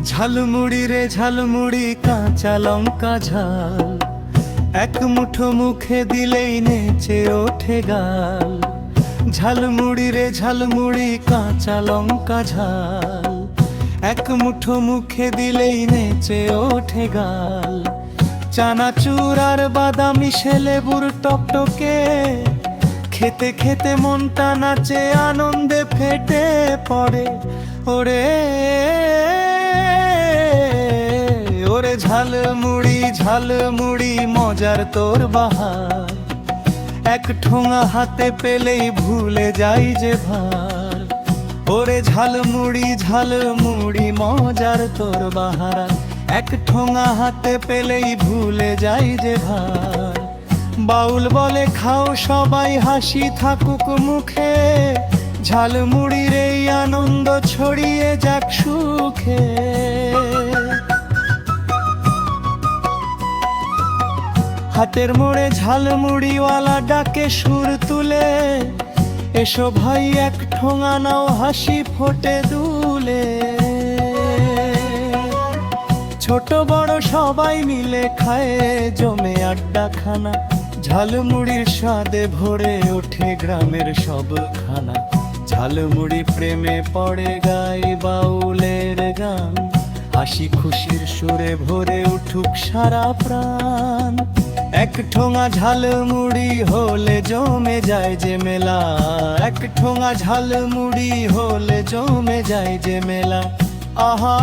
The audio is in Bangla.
ঝালমুড়ি রে ঝালমুড়ি, কাঁচা লঙ্কা ঝাল, এক মুঠো মুখে দিলেই নেচে ওঠে গাল। ঝালমুড়ি রে ঝালমুড়ি, কাঁচা লঙ্কা ঝাল, এক মুঠো মুখে দিলেই নেচে ওঠে গাল। চানাচুর আর বাদাম মিশে লেবুর টকটকে, খেতে খেতে মনটা নাচে আনন্দে ফেটে পড়ে। ওরে ওরে ঝালমুড়ি ঝালমুড়ি, মজার তোর বাহার, এক ঠোঙা হাতে পেলেই ভুলে যাই যে ভার। ওরে ঝালমুড়ি ঝালমুড়ি, মজার তোর বাহার, এক ঠোঙা হাতে পেলেই ভুলে যাই যে ভার। বাউল বলে খাও সবাই, হাসি থাকুক মুখে, ঝালমুড়ির এই আনন্দ ছড়িয়ে যাক সুখে। হাটের মোড়ে ঝালমুড়িওয়ালা ডাকে সুর তুলে, এসো ভাই এক ঠোঙা নাও, হাসি ফোটে দুলে। ছোট বড় সবাই মিলে খায় জমে আড্ডা খানা, ঝালমুড়ির স্বাদে ভরে ওঠে গ্রামের সব খানা। ঝালমুড়ি প্রেমে পড়ে গাই বাউলের গান, হাসি খুশির সুরে ভরে উঠুক সারা প্রাণ। এক ঠোঙা ঝালমুড়ি হলে জমে যায় যে মেলা, এক ঠোঙা ঝালমুড়ি হলে জমে যায় যে মেলা। আহা